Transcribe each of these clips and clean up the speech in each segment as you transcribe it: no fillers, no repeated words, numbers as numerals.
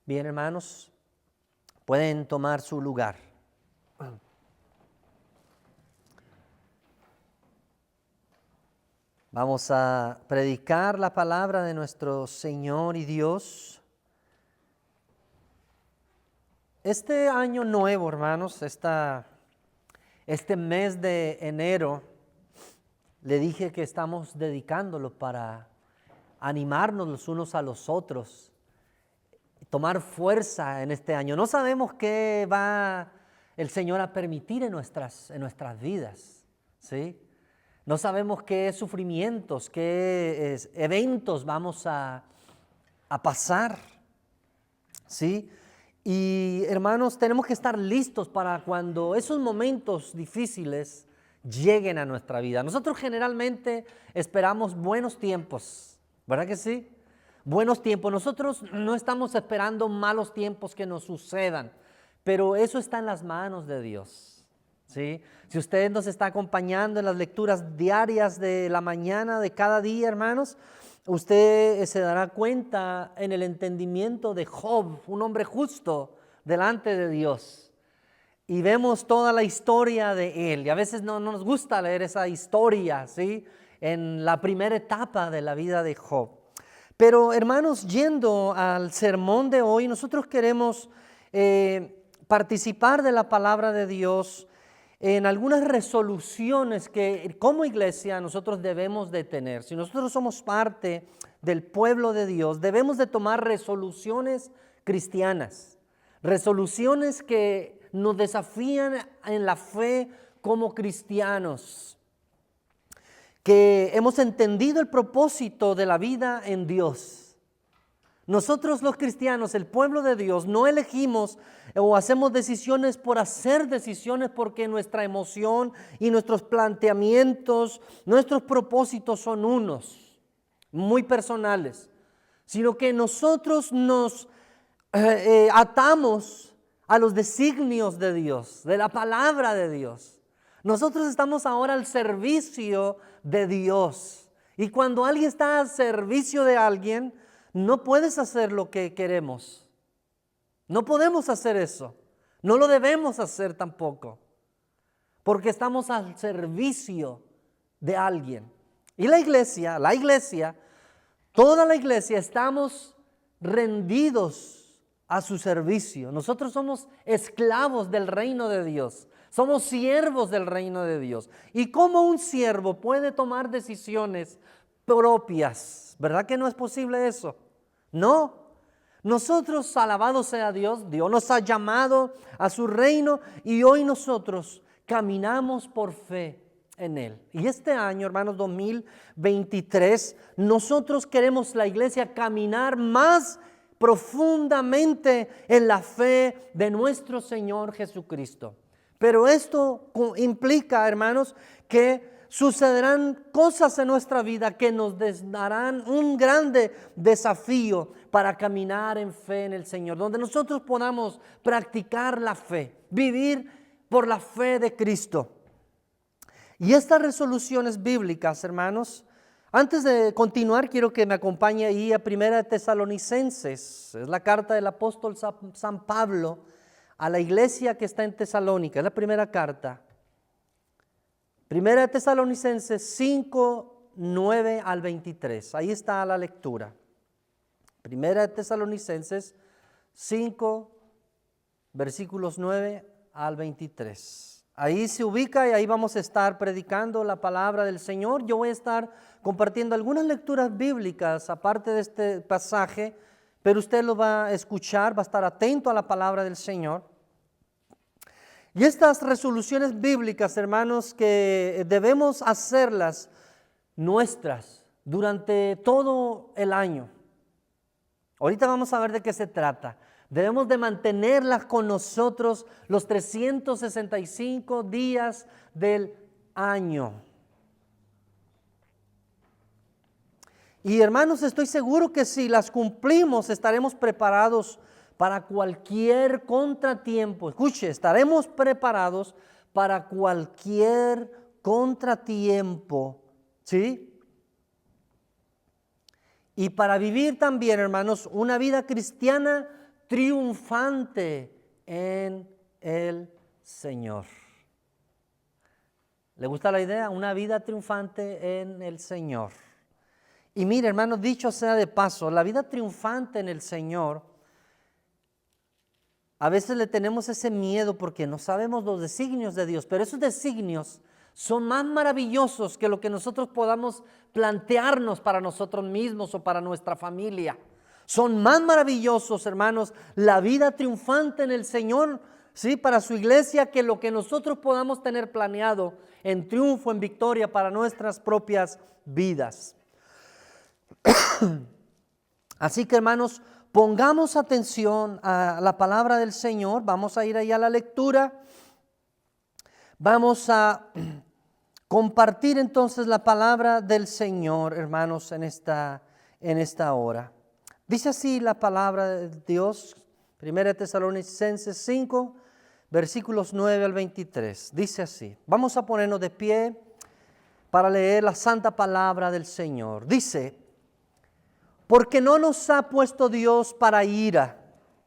Bien, hermanos, pueden tomar su lugar. Vamos a predicar la palabra de nuestro Señor y Dios. Este año nuevo, hermanos, este mes de enero, le dije que estamos dedicándolo para animarnos los unos a los otros, tomar fuerza en este año. No sabemos qué va el Señor a permitir en nuestras vidas, ¿sí? No sabemos qué sufrimientos, qué eventos vamos a pasar, ¿sí? Y hermanos, tenemos que estar listos para cuando esos momentos difíciles lleguen a nuestra vida. Nosotros generalmente esperamos buenos tiempos, ¿verdad que sí? Buenos tiempos. Nosotros no estamos esperando malos tiempos que nos sucedan, pero eso está en las manos de Dios. ¿Sí? Si usted nos está acompañando en las lecturas diarias de la mañana de cada día, hermanos, usted se dará cuenta en el entendimiento de Job, un hombre justo delante de Dios. Y vemos toda la historia de él. Y a veces no nos gusta leer esa historia, ¿sí? En la primera etapa de la vida de Job. Pero, hermanos, yendo al sermón de hoy, nosotros queremos participar de la palabra de Dios en algunas resoluciones que como iglesia nosotros debemos de tener. Si nosotros somos parte del pueblo de Dios, debemos de tomar resoluciones cristianas, resoluciones que nos desafían en la fe como cristianos, que hemos entendido el propósito de la vida en Dios. Nosotros los cristianos, el pueblo de Dios, no elegimos o hacemos decisiones por hacer decisiones porque nuestra emoción y nuestros planteamientos, nuestros propósitos son unos, muy personales, sino que nosotros nos atamos a los designios de Dios, de la palabra de Dios. Nosotros estamos ahora al servicio de Dios. Y cuando alguien está al servicio de alguien, no puedes hacer lo que queremos. No podemos hacer eso. No lo debemos hacer tampoco. Porque estamos al servicio de alguien. Y la iglesia, toda la iglesia estamos rendidos a su servicio. Nosotros somos esclavos del reino de Dios. Somos siervos del reino de Dios. ¿Y cómo un siervo puede tomar decisiones propias? ¿Verdad que no es posible eso? No. Nosotros, alabado sea Dios, Dios nos ha llamado a su reino y hoy nosotros caminamos por fe en Él. Y este año, hermanos, 2023, nosotros queremos la iglesia caminar más profundamente en la fe de nuestro Señor Jesucristo. Pero esto implica, hermanos, que sucederán cosas en nuestra vida que nos darán un grande desafío para caminar en fe en el Señor, donde nosotros podamos practicar la fe, vivir por la fe de Cristo. Y estas resoluciones bíblicas, hermanos, antes de continuar, quiero que me acompañe ahí a 1 Tesalonicenses. Es la carta del apóstol San Pablo a la iglesia que está en Tesalónica. Es la primera carta. 1 Tesalonicenses 5, 9 al 23. Ahí está la lectura. 1 Tesalonicenses 5, versículos 9 al 23. Ahí se ubica y ahí vamos a estar predicando la palabra del Señor. Yo voy a estar compartiendo algunas lecturas bíblicas aparte de este pasaje, pero usted lo va a escuchar, va a estar atento a la palabra del Señor. Y estas resoluciones bíblicas, hermanos, que debemos hacerlas nuestras durante todo el año. Ahorita vamos a ver de qué se trata. Debemos de mantenerlas con nosotros los 365 días del año. Y hermanos, estoy seguro que si las cumplimos estaremos preparados para cualquier contratiempo. Escuche, estaremos preparados para cualquier contratiempo, ¿sí? Y para vivir también, hermanos, una vida cristiana triunfante en el Señor. ¿Le gusta la idea? Una vida triunfante en el Señor. Y mire, hermanos, dicho sea de paso, la vida triunfante en el Señor, a veces le tenemos ese miedo porque no sabemos los designios de Dios, pero esos designios son más maravillosos que lo que nosotros podamos plantearnos para nosotros mismos o para nuestra familia. Son más maravillosos, hermanos, la vida triunfante en el Señor, ¿sí?, para su iglesia, que lo que nosotros podamos tener planeado en triunfo, en victoria para nuestras propias vidas. Así que, hermanos, pongamos atención a la palabra del Señor. Vamos a ir ahí a la lectura. Vamos a compartir entonces la palabra del Señor, hermanos, en esta hora. Dice así la palabra de Dios, 1 Tesalonicenses 5, versículos 9 al 23. Dice así, vamos a ponernos de pie para leer la santa palabra del Señor. Dice, porque no nos ha puesto Dios para ira,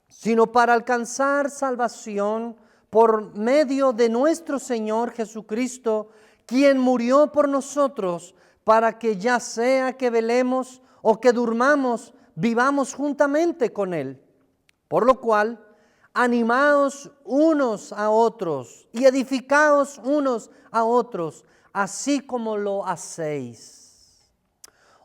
sino para alcanzar salvación por medio de nuestro Señor Jesucristo, quien murió por nosotros, para que ya sea que velemos o que durmamos, vivamos juntamente con Él. Por lo cual, animaos unos a otros y edificaos unos a otros, así como lo hacéis.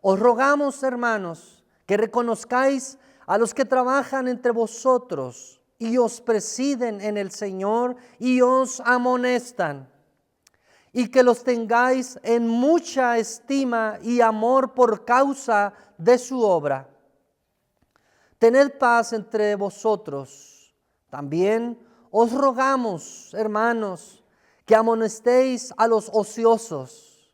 Os rogamos, hermanos, que reconozcáis a los que trabajan entre vosotros y os presiden en el Señor y os amonestan, y que los tengáis en mucha estima y amor por causa de su obra. Tened paz entre vosotros. También os rogamos, hermanos, que amonestéis a los ociosos,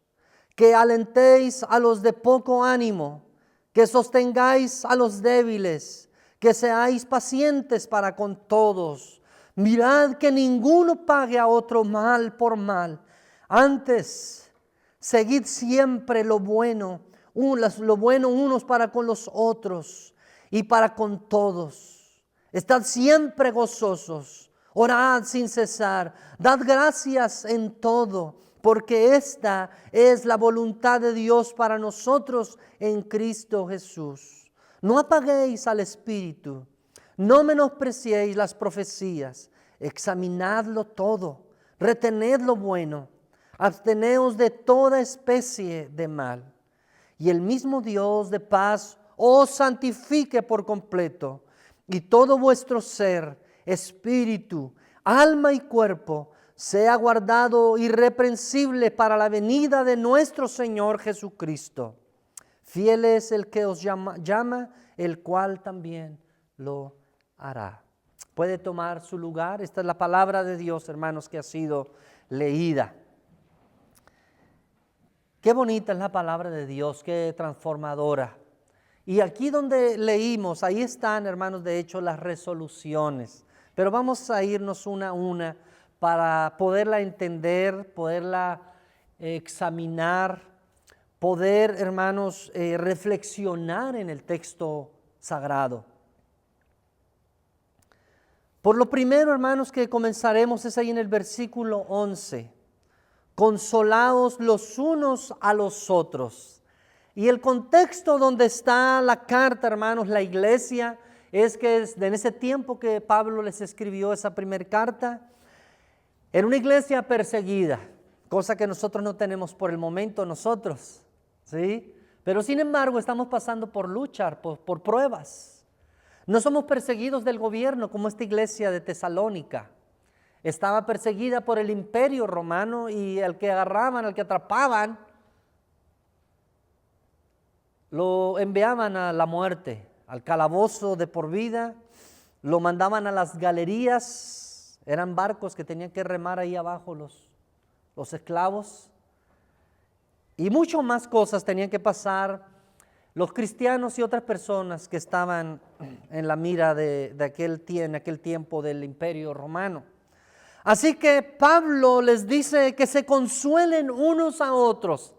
que alentéis a los de poco ánimo, que sostengáis a los débiles, que seáis pacientes para con todos. Mirad que ninguno pague a otro mal por mal. Antes, seguid siempre lo bueno unos para con los otros y para con todos. Estad siempre gozosos, orad sin cesar, dad gracias en todo, porque esta es la voluntad de Dios para nosotros en Cristo Jesús. No apaguéis al Espíritu, no menospreciéis las profecías, examinadlo todo, retened lo bueno, absteneos de toda especie de mal. Y el mismo Dios de paz os santifique por completo, y todo vuestro ser, espíritu, alma y cuerpo, sea guardado irreprensible para la venida de nuestro Señor Jesucristo. Fiel es el que os llama, el cual también lo hará. Puede tomar su lugar. Esta es la palabra de Dios, hermanos, que ha sido leída. Qué bonita es la palabra de Dios, qué transformadora. Y aquí donde leímos, ahí están, hermanos, de hecho, las resoluciones. Pero vamos a irnos una a una para poderla entender, poderla examinar, poder, hermanos, reflexionar en el texto sagrado. Por lo primero, hermanos, que comenzaremos es ahí en el versículo 11. Consolaos los unos a los otros. Y el contexto donde está la carta, hermanos, la iglesia, es que en ese tiempo que Pablo les escribió esa primera carta, era una iglesia perseguida, cosa que nosotros no tenemos por el momento nosotros, ¿sí? Pero sin embargo estamos pasando por luchar, por pruebas. No somos perseguidos del gobierno como esta iglesia de Tesalónica. Estaba perseguida por el imperio romano y al que agarraban, al que atrapaban, lo enviaban a la muerte, al calabozo de por vida, lo mandaban a las galerías, eran barcos que tenían que remar ahí abajo los esclavos, y mucho más cosas tenían que pasar los cristianos y otras personas que estaban en la mira en aquel tiempo del imperio romano. Así que Pablo les dice que se consuelen unos a otros.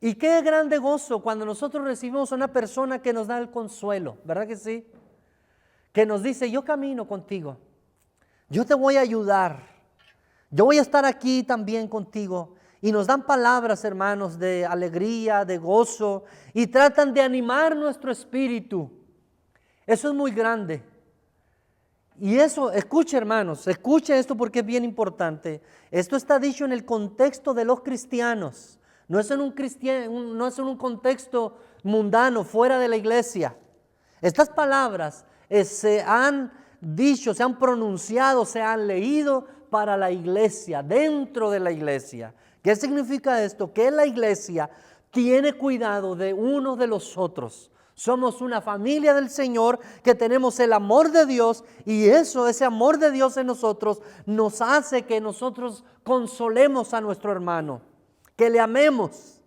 Y qué grande gozo cuando nosotros recibimos a una persona que nos da el consuelo, ¿verdad que sí? que nos dice, yo camino contigo, yo te voy a ayudar, yo voy a estar aquí también contigo. Y nos dan palabras, hermanos, de alegría, de gozo, y tratan de animar nuestro espíritu. Eso es muy grande. Y eso, escuche hermanos, escuche esto porque es bien importante. Esto está dicho en el contexto de los cristianos. No es en un contexto mundano, fuera de la iglesia. Estas palabras se han dicho, se han pronunciado, se han leído para la iglesia, dentro de la iglesia. ¿Qué significa esto? Que la iglesia tiene cuidado de unos de los otros. Somos una familia del Señor que tenemos el amor de Dios, y ese amor de Dios en nosotros nos hace que nosotros consolemos a nuestro hermano, que le amemos.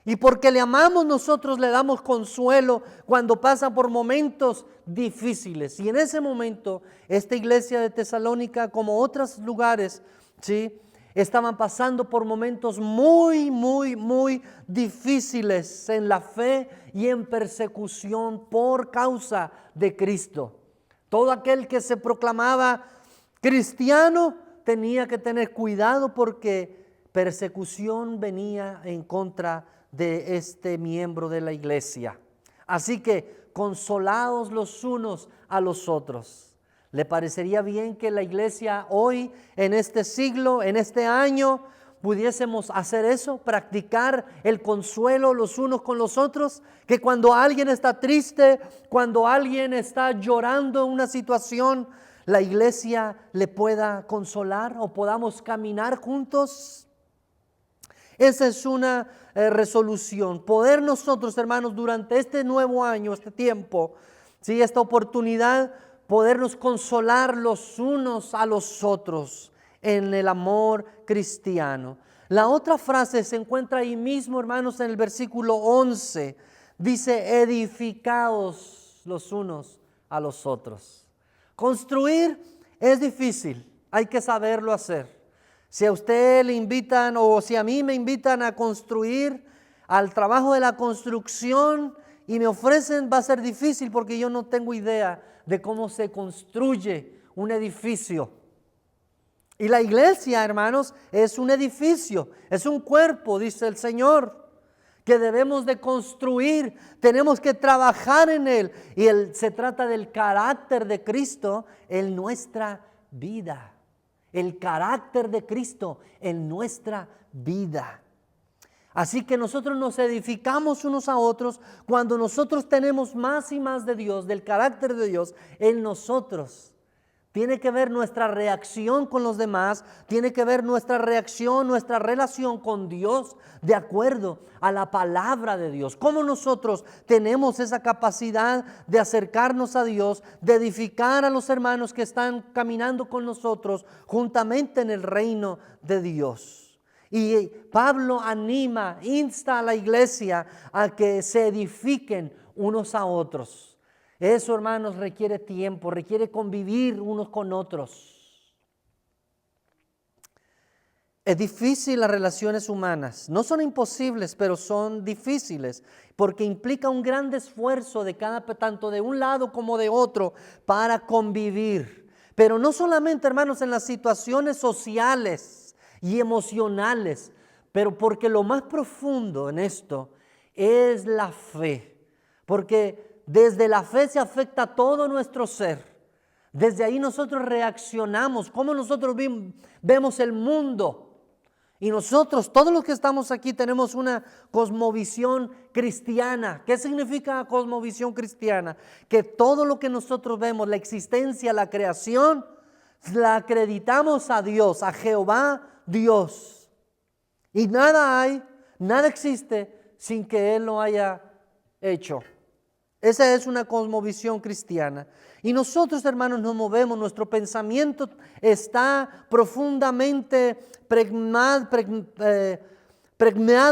Y porque le amamos, nosotros le damos consuelo cuando pasa por momentos difíciles. Y en ese momento, esta iglesia de Tesalónica, como otros lugares, ¿sí?, estaban pasando por momentos muy, muy, muy difíciles en la fe y en persecución por causa de Cristo. Todo aquel que se proclamaba cristiano tenía que tener cuidado porque persecución venía en contra de este miembro de la iglesia. Así que consolados los unos a los otros. ¿Le parecería bien que la iglesia hoy, en este siglo, en este año, pudiésemos hacer eso? Practicar el consuelo los unos con los otros. Que cuando alguien está triste, cuando alguien está llorando en una situación, la iglesia le pueda consolar o podamos caminar juntos. Esa es una resolución. Poder nosotros, hermanos, durante este nuevo año, este tiempo, ¿sí?, esta oportunidad, podernos consolar los unos a los otros en el amor cristiano. La otra frase se encuentra ahí mismo, hermanos, en el versículo 11. Dice, edificaos los unos a los otros. Construir es difícil, hay que saberlo hacer. Si a usted le invitan o si a mí me invitan a construir, al trabajo de la construcción, y me ofrecen, va a ser difícil porque yo no tengo idea de cómo se construye un edificio. Y la iglesia, hermanos, es un edificio, es un cuerpo, dice el Señor, que debemos de construir, tenemos que trabajar en él. Y se trata del carácter de Cristo en nuestra vida. El carácter de Cristo en nuestra vida. Así que nosotros nos edificamos unos a otros cuando nosotros tenemos más y más de Dios, del carácter de Dios en nosotros. Tiene que ver nuestra reacción con los demás, tiene que ver nuestra reacción, nuestra relación con Dios de acuerdo a la palabra de Dios. Cómo nosotros tenemos esa capacidad de acercarnos a Dios, de edificar a los hermanos que están caminando con nosotros juntamente en el reino de Dios. Y Pablo anima, insta a la iglesia a que se edifiquen unos a otros. Eso, hermanos, requiere tiempo, requiere convivir unos con otros. Es difícil las relaciones humanas. No son imposibles, pero son difíciles porque implica un gran esfuerzo de tanto de un lado como de otro para convivir. Pero no solamente, hermanos, en las situaciones sociales y emocionales, pero porque lo más profundo en esto es la fe, porque desde la fe se afecta todo nuestro ser. Desde ahí nosotros reaccionamos, como nosotros vemos el mundo. Y nosotros, todos los que estamos aquí, tenemos una cosmovisión cristiana. ¿Qué significa cosmovisión cristiana? Que todo lo que nosotros vemos, la existencia, la creación, la acreditamos a Dios, a Jehová Dios. Y nada hay, nada existe sin que Él lo haya hecho. Esa es una cosmovisión cristiana. Y nosotros, hermanos, nos movemos, nuestro pensamiento está profundamente pregnado,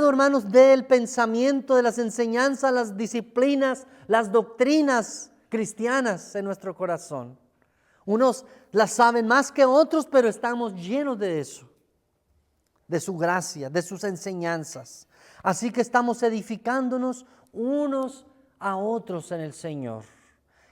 hermanos, del pensamiento, de las enseñanzas, las disciplinas, las doctrinas cristianas en nuestro corazón. Unos las saben más que otros, pero estamos llenos de eso, de su gracia, de sus enseñanzas. Así que estamos edificándonos unos a otros en el Señor.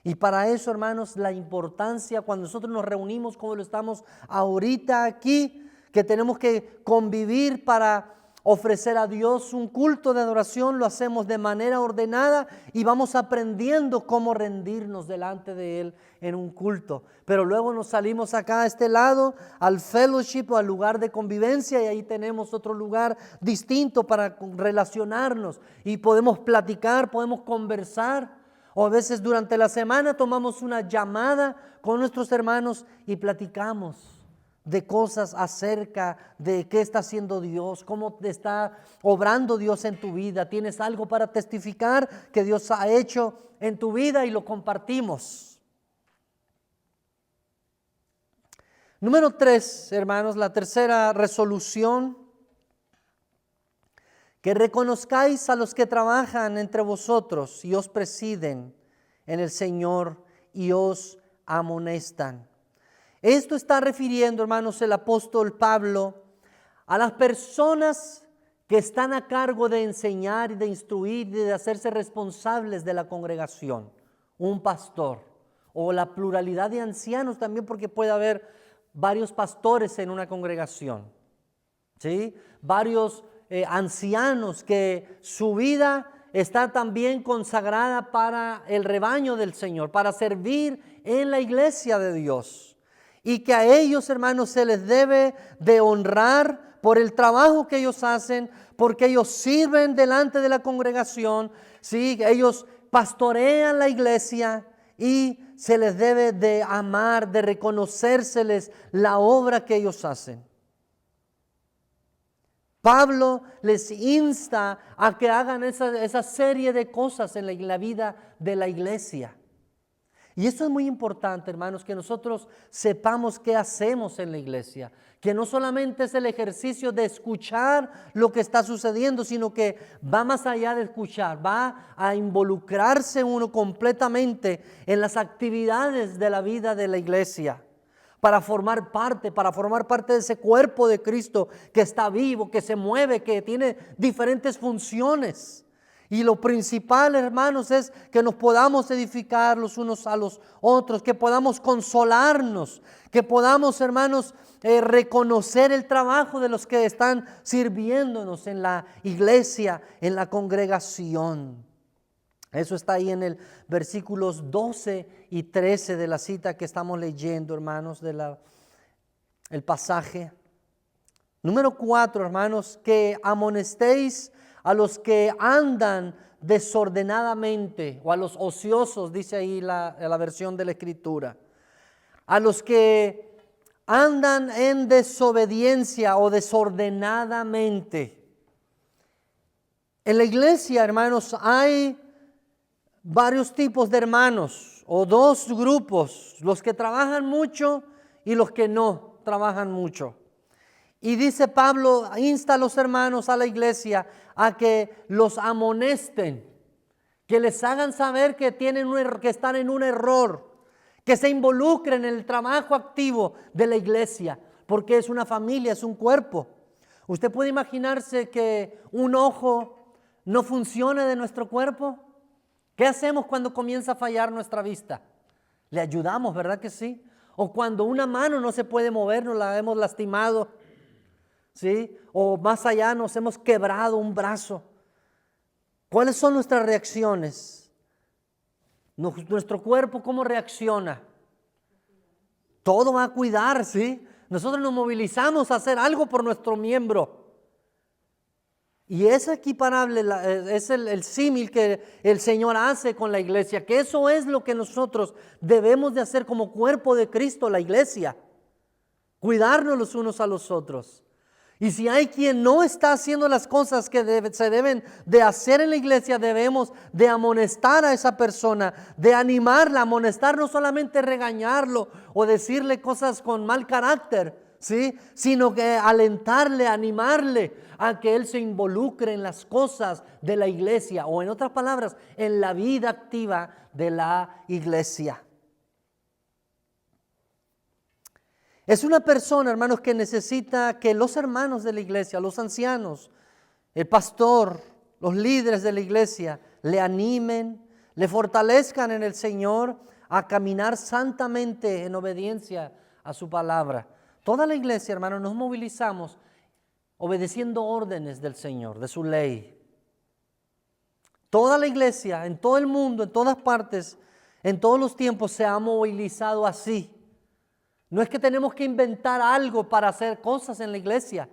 Y para eso, hermanos, la importancia cuando nosotros nos reunimos como lo estamos ahorita aquí, que tenemos que convivir para ofrecer a Dios un culto de adoración, lo hacemos de manera ordenada y vamos aprendiendo cómo rendirnos delante de Él en un culto. Pero luego nos salimos acá a este lado, al fellowship o al lugar de convivencia, y ahí tenemos otro lugar distinto para relacionarnos y podemos platicar, podemos conversar. O a veces durante la semana tomamos una llamada con nuestros hermanos y platicamos de cosas acerca de qué está haciendo Dios, cómo está obrando Dios en tu vida. Tienes algo para testificar que Dios ha hecho en tu vida y lo compartimos. Número 3, hermanos, la tercera resolución: que reconozcáis a los que trabajan entre vosotros y os presiden en el Señor y os amonestan. Esto está refiriendo, hermanos, el apóstol Pablo a las personas que están a cargo de enseñar y de instruir y de hacerse responsables de la congregación. Un pastor o la pluralidad de ancianos también, porque puede haber varios pastores en una congregación, ¿sí? Varios ancianos que su vida está también consagrada para el rebaño del Señor, para servir en la iglesia de Dios. Y que a ellos, hermanos, se les debe de honrar por el trabajo que ellos hacen, porque ellos sirven delante de la congregación, ¿sí? Ellos pastorean la iglesia y se les debe de amar, de reconocérseles la obra que ellos hacen. Pablo les insta a que hagan esa serie de cosas en la vida de la iglesia. Y esto es muy importante, hermanos, que nosotros sepamos qué hacemos en la iglesia. Que no solamente es el ejercicio de escuchar lo que está sucediendo, sino que va más allá de escuchar, va a involucrarse uno completamente en las actividades de la vida de la iglesia. Para formar parte de ese cuerpo de Cristo que está vivo, que se mueve, que tiene diferentes funciones. Y lo principal, hermanos, es que nos podamos edificar los unos a los otros, que podamos consolarnos, que podamos, hermanos, reconocer el trabajo de los que están sirviéndonos en la iglesia, en la congregación. Eso está ahí en el versículos 12 y 13 de la cita que estamos leyendo, hermanos, el pasaje. Número 4, hermanos, que amonestéis a los que andan desordenadamente, o a los ociosos, dice ahí la versión de la Escritura. A los que andan en desobediencia o desordenadamente. En la iglesia, hermanos, hay varios tipos de hermanos o dos grupos, los que trabajan mucho y los que no trabajan mucho. Y dice Pablo, insta a los hermanos, a la iglesia, a que los amonesten, que les hagan saber que que están en un error, que se involucren en el trabajo activo de la iglesia, porque es una familia, es un cuerpo. Usted puede imaginarse que un ojo no funcione de nuestro cuerpo. ¿Qué hacemos cuando comienza a fallar nuestra vista? Le ayudamos, ¿verdad que sí? O cuando una mano no se puede mover, nos la hemos lastimado, ¿sí? O más allá nos hemos quebrado un brazo. ¿Cuáles son nuestras reacciones? Nuestro cuerpo, ¿cómo reacciona? Todo va a cuidar, ¿sí? Nosotros nos movilizamos a hacer algo por nuestro miembro. Y es equiparable, es el símil que el Señor hace con la iglesia, que eso es lo que nosotros debemos de hacer como cuerpo de Cristo, la iglesia. Cuidarnos los unos a los otros. Y si hay quien no está haciendo las cosas que se deben de hacer en la iglesia, debemos de amonestar a esa persona, de animarla. Amonestar no solamente regañarlo o decirle cosas con mal carácter, ¿sí? Sino que alentarle, animarle a que él se involucre en las cosas de la iglesia, o en otras palabras, en la vida activa de la iglesia. Es una persona, hermanos, que necesita que los hermanos de la iglesia, los ancianos, el pastor, los líderes de la iglesia, le animen, le fortalezcan en el Señor, a caminar santamente en obediencia a su palabra. Toda la iglesia, hermanos, nos movilizamos obedeciendo órdenes del Señor, de su ley. Toda la iglesia, en todo el mundo, en todas partes, en todos los tiempos se ha movilizado así. No es que tenemos que inventar algo para hacer cosas en la iglesia.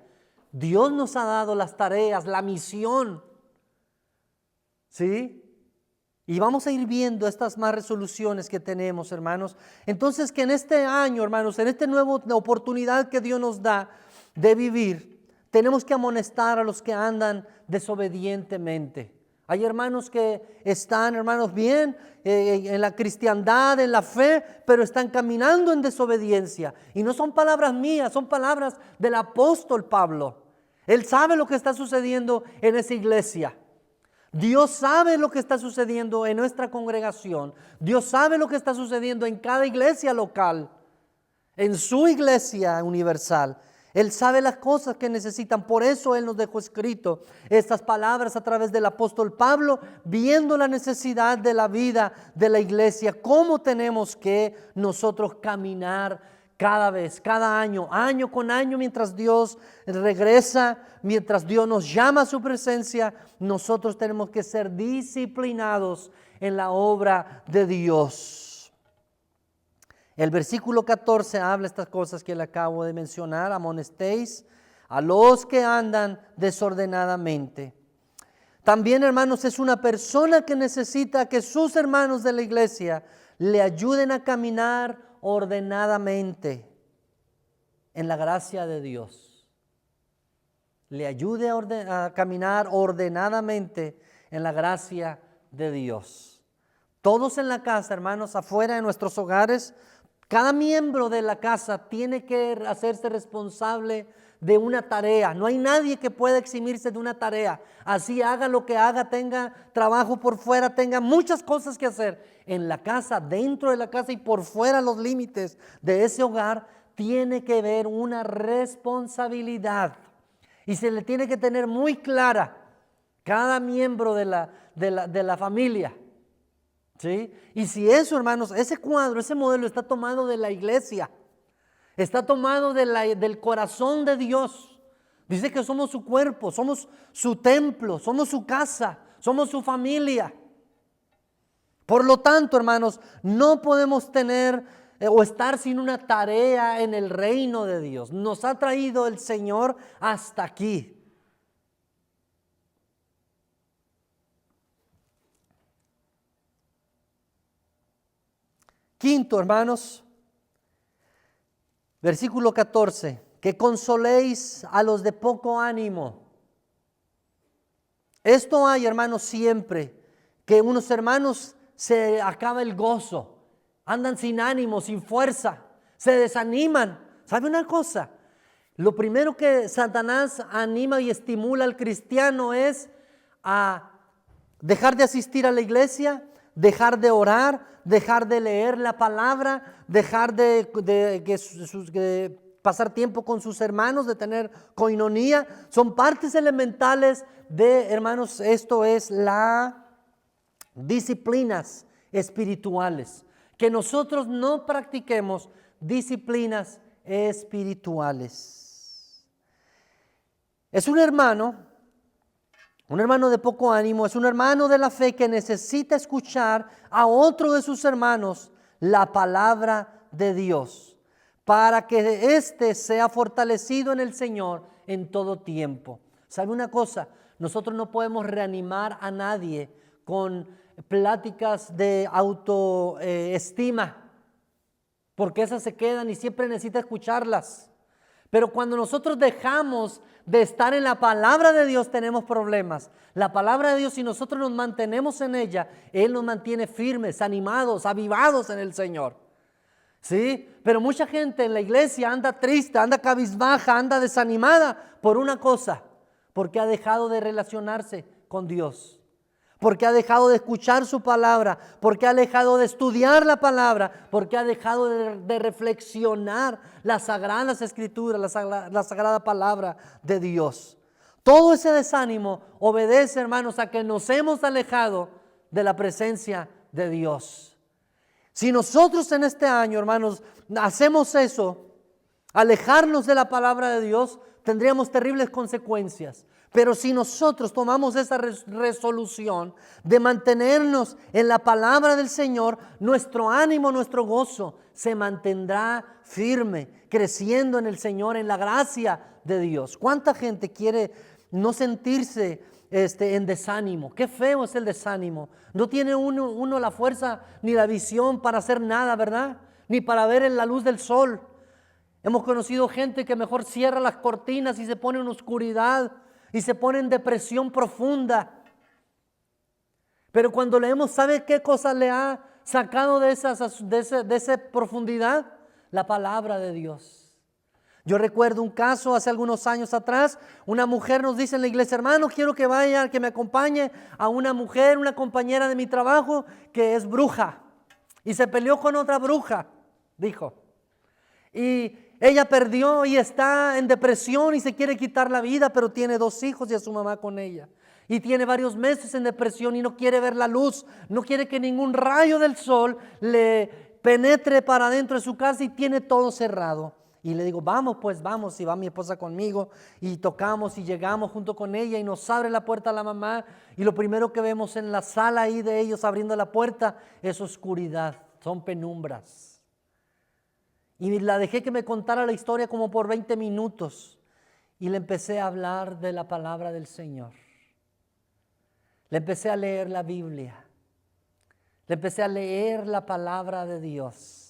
Dios nos ha dado las tareas, la misión. ¿Sí? Y vamos a ir viendo estas más resoluciones que tenemos, hermanos. Entonces, que en este año, hermanos, en esta nueva oportunidad que Dios nos da de vivir, tenemos que amonestar a los que andan desobedientemente. Hay hermanos que están, hermanos, bien en la cristiandad, en la fe, pero están caminando en desobediencia. Y no son palabras mías, son palabras del apóstol Pablo. Él sabe lo que está sucediendo en esa iglesia. Dios sabe lo que está sucediendo en nuestra congregación. Dios sabe lo que está sucediendo en cada iglesia local, en su iglesia universal. Él sabe las cosas que necesitan. Por eso Él nos dejó escrito estas palabras a través del apóstol Pablo, viendo la necesidad de la vida de la iglesia, cómo tenemos que nosotros caminar cada vez, cada año, año con año, mientras Dios regresa, mientras Dios nos llama a su presencia, nosotros tenemos que ser disciplinados en la obra de Dios. El versículo 14 habla estas cosas que le acabo de mencionar. Amonestéis a los que andan desordenadamente. También, hermanos, es una persona que necesita que sus hermanos de la iglesia le ayuden a caminar ordenadamente en la gracia de Dios. Le ayude a caminar ordenadamente en la gracia de Dios. Todos en la casa, hermanos, afuera de nuestros hogares, cada miembro de la casa tiene que hacerse responsable de una tarea. No hay nadie que pueda eximirse de una tarea. Así haga lo que haga, tenga trabajo por fuera, tenga muchas cosas que hacer. En la casa, dentro de la casa y por fuera los límites de ese hogar, tiene que haber una responsabilidad. Y se le tiene que tener muy clara cada miembro de la familia. ¿Sí? Y si eso, hermanos, ese cuadro, ese modelo está tomado de la iglesia, está tomado del corazón de Dios. Dice que somos su cuerpo, somos su templo, somos su casa, somos su familia. Por lo tanto, hermanos, no podemos tener o estar sin una tarea en el reino de Dios. Nos ha traído el Señor hasta aquí. Quinto, hermanos, versículo 14, que consoléis a los de poco ánimo. Esto hay, hermanos, siempre, que unos hermanos se acaba el gozo, andan sin ánimo, sin fuerza, se desaniman. ¿Sabe una cosa? Lo primero que Satanás anima y estimula al cristiano es a dejar de asistir a la iglesia, dejar de orar, dejar de leer la palabra, dejar de pasar tiempo con sus hermanos, de tener coinonía. Son partes elementales de, hermanos, esto es las disciplinas espirituales. Que nosotros no practiquemos disciplinas espirituales. Es un hermano de poco ánimo, es un hermano de la fe que necesita escuchar a otro de sus hermanos la palabra de Dios para que éste sea fortalecido en el Señor en todo tiempo. ¿Sabe una cosa? Nosotros no podemos reanimar a nadie con pláticas de autoestima, porque esas se quedan y siempre necesita escucharlas. Pero cuando nosotros dejamos de estar en la palabra de Dios, tenemos problemas. La palabra de Dios, si nosotros nos mantenemos en ella, Él nos mantiene firmes, animados, avivados en el Señor. ¿Sí? Pero mucha gente en la iglesia anda triste, anda cabizbaja, anda desanimada por una cosa, porque ha dejado de relacionarse con Dios. Porque ha dejado de escuchar su palabra, porque ha dejado de estudiar la palabra, porque ha dejado de reflexionar las sagradas escrituras, la sagrada palabra de Dios. Todo ese desánimo obedece, hermanos, a que nos hemos alejado de la presencia de Dios. Si nosotros en este año, hermanos, hacemos eso, alejarnos de la palabra de Dios, tendríamos terribles consecuencias. Pero si nosotros tomamos esa resolución de mantenernos en la palabra del Señor, nuestro ánimo, nuestro gozo se mantendrá firme, creciendo en el Señor, en la gracia de Dios. ¿Cuánta gente quiere no sentirse en desánimo? Qué feo es el desánimo. No tiene uno la fuerza ni la visión para hacer nada, ¿verdad? Ni para ver en la luz del sol. Hemos conocido gente que mejor cierra las cortinas y se pone en oscuridad y se pone en depresión profunda. Pero cuando leemos, ¿sabe qué cosa le ha sacado de esa profundidad? La palabra de Dios. Yo recuerdo un caso hace algunos años atrás, una mujer nos dice en la iglesia: hermano, quiero que vaya, que me acompañe a una mujer, una compañera de mi trabajo que es bruja y se peleó con otra bruja, dijo. Y ella perdió y está en depresión y se quiere quitar la vida, pero tiene 2 hijos y a su mamá con ella. Y tiene varios meses en depresión y no quiere ver la luz, no quiere que ningún rayo del sol le penetre para adentro de su casa y tiene todo cerrado. Y le digo: vamos, pues vamos. Y va mi esposa conmigo y tocamos y llegamos junto con ella y nos abre la puerta la mamá. Y lo primero que vemos en la sala ahí de ellos abriendo la puerta es oscuridad, son penumbras. Y la dejé que me contara la historia como por 20 minutos. Y le empecé a hablar de la palabra del Señor. Le empecé a leer la Biblia. Le empecé a leer la palabra de Dios.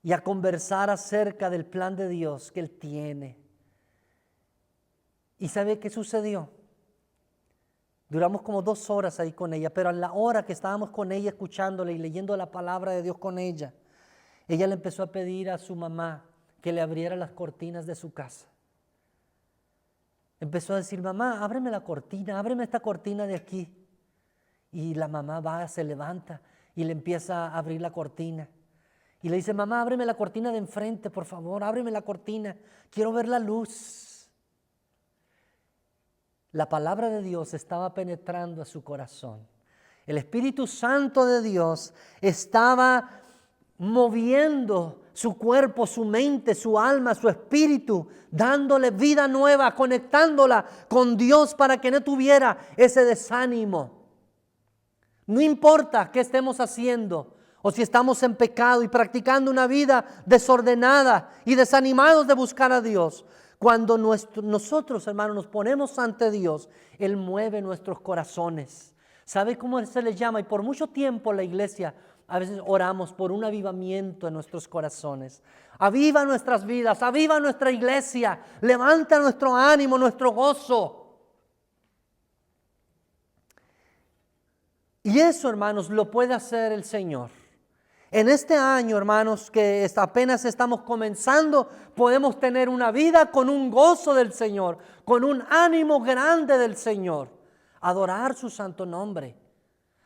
Y a conversar acerca del plan de Dios que Él tiene. ¿Y sabe qué sucedió? Duramos como 2 horas ahí con ella. Pero a la hora que estábamos con ella escuchándole y leyendo la palabra de Dios con ella, ella le empezó a pedir a su mamá que le abriera las cortinas de su casa. Empezó a decir: mamá, ábreme la cortina, ábreme esta cortina de aquí. Y la mamá va, se levanta y le empieza a abrir la cortina. Y le dice: mamá, ábreme la cortina de enfrente, por favor, ábreme la cortina, quiero ver la luz. La palabra de Dios estaba penetrando a su corazón. El Espíritu Santo de Dios estaba moviendo su cuerpo, su mente, su alma, su espíritu, dándole vida nueva, conectándola con Dios para que no tuviera ese desánimo. No importa qué estemos haciendo o si estamos en pecado y practicando una vida desordenada y desanimados de buscar a Dios. Cuando nosotros, hermanos, nos ponemos ante Dios, Él mueve nuestros corazones. ¿Sabe cómo se les llama? Y por mucho tiempo la iglesia a veces oramos por un avivamiento en nuestros corazones. Aviva nuestras vidas, aviva nuestra iglesia, levanta nuestro ánimo, nuestro gozo. Y eso, hermanos, lo puede hacer el Señor. En este año, hermanos, que apenas estamos comenzando, podemos tener una vida con un gozo del Señor, con un ánimo grande del Señor, adorar su santo nombre.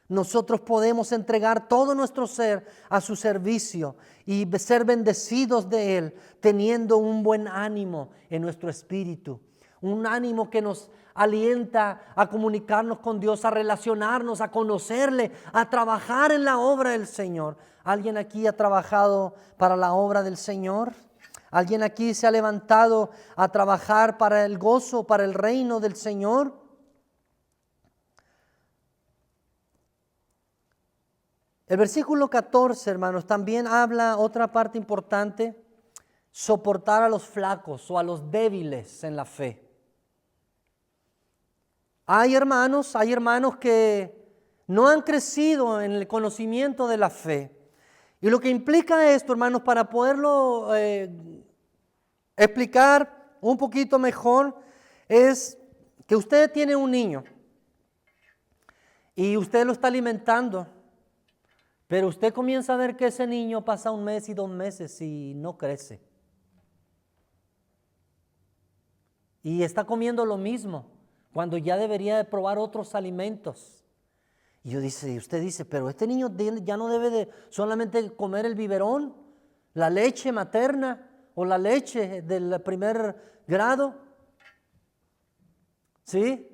Nosotros podemos entregar todo nuestro ser a su servicio y ser bendecidos de Él, teniendo un buen ánimo en nuestro espíritu. Un ánimo que nos alienta a comunicarnos con Dios, a relacionarnos, a conocerle, a trabajar en la obra del Señor. ¿Alguien aquí ha trabajado para la obra del Señor? ¿Alguien aquí se ha levantado a trabajar para el gozo, para el reino del Señor? El versículo 14, hermanos, también habla otra parte importante: soportar a los flacos o a los débiles en la fe. Hay hermanos que no han crecido en el conocimiento de la fe. Y lo que implica esto, hermanos, para poderlo explicar un poquito mejor, es que usted tiene un niño y usted lo está alimentando. Pero usted comienza a ver que ese niño pasa 1 mes y 2 meses y no crece. Y está comiendo lo mismo, cuando ya debería de probar otros alimentos. Y usted dice, pero este niño ya no debe de solamente comer el biberón, la leche materna o la leche del primer grado. ¿Sí?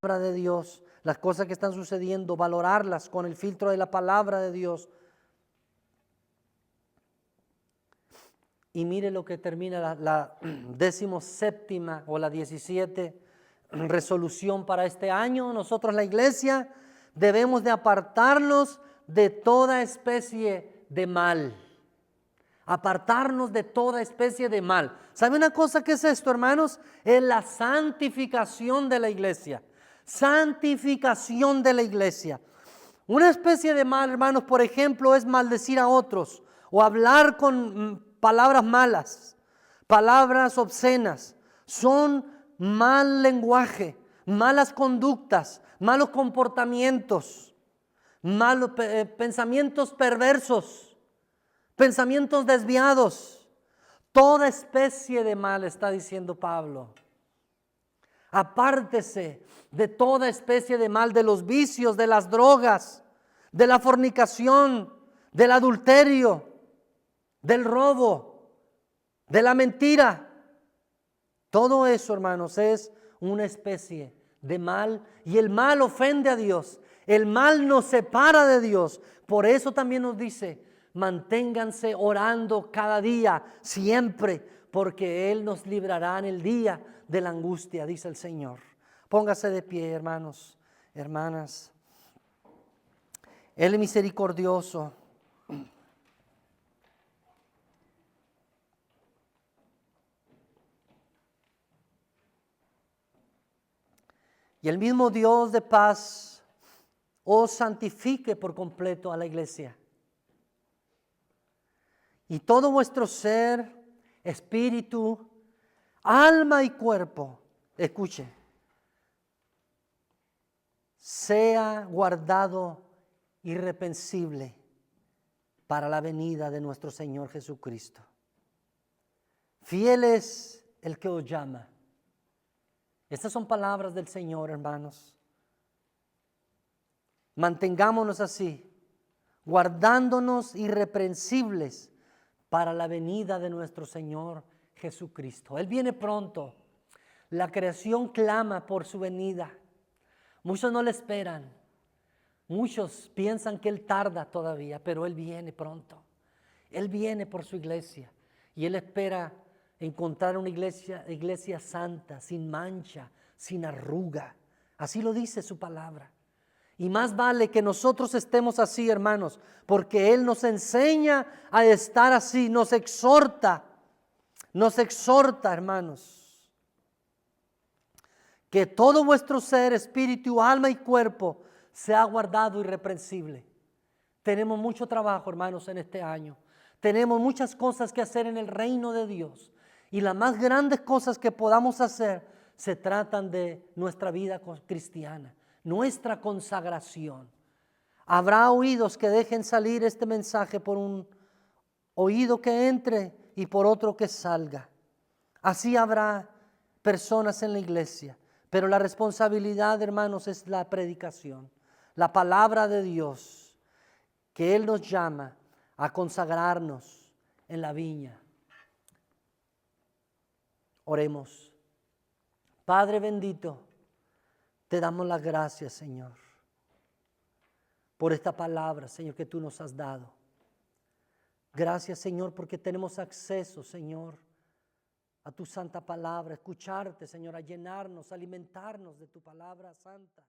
La palabra de Dios, las cosas que están sucediendo, valorarlas con el filtro de la palabra de Dios. Y mire lo que termina la 17ª o la 17 resolución para este año. Nosotros, la iglesia, debemos de apartarnos de toda especie de mal. Apartarnos de toda especie de mal. ¿Sabe una cosa que es esto, hermanos? Es la santificación de la iglesia. Santificación de la iglesia. Una especie de mal, hermanos, por ejemplo, es maldecir a otros o hablar con palabras malas, palabras obscenas. Son mal lenguaje, malas conductas, malos comportamientos, malos pensamientos perversos, pensamientos desviados. Toda especie de mal, está diciendo Pablo. Apártese de toda especie de mal, de los vicios, de las drogas, de la fornicación, del adulterio, del robo, de la mentira. Todo eso, hermanos, es una especie de mal, y el mal ofende a Dios. El mal nos separa de Dios. Por eso también nos dice: manténganse orando cada día, siempre, porque Él nos librará en el día de la angustia, dice el Señor. Póngase de pie, hermanos, hermanas. Él es misericordioso. Y el mismo Dios de paz os santifique por completo a la iglesia. Y todo vuestro ser, espíritu, alma y cuerpo, escuche, sea guardado irreprensible para la venida de nuestro Señor Jesucristo. Fiel es el que os llama. Estas son palabras del Señor, hermanos. Mantengámonos así, guardándonos irreprensibles para la venida de nuestro Señor Jesucristo. Él viene pronto. La creación clama por su venida. Muchos no le esperan. Muchos piensan que Él tarda todavía, pero Él viene pronto. Él viene por su iglesia y Él espera encontrar una iglesia santa, sin mancha, sin arruga. Así lo dice su palabra. Y más vale que nosotros estemos así, hermanos, porque Él nos enseña a estar así, nos exhorta, hermanos. Que todo vuestro ser, espíritu, alma y cuerpo sea guardado irreprensible. Tenemos mucho trabajo, hermanos, en este año. Tenemos muchas cosas que hacer en el reino de Dios. Y las más grandes cosas que podamos hacer se tratan de nuestra vida cristiana, nuestra consagración. Habrá oídos que dejen salir este mensaje por un oído que entre y por otro que salga. Así habrá personas en la iglesia, pero la responsabilidad, hermanos, es la predicación, la palabra de Dios, que Él nos llama a consagrarnos en la viña. Oremos. Padre bendito, te damos las gracias, Señor, por esta palabra, Señor, que tú nos has dado. Gracias, Señor, porque tenemos acceso, Señor, a tu santa palabra, a escucharte, Señor, a llenarnos, a alimentarnos de tu palabra santa.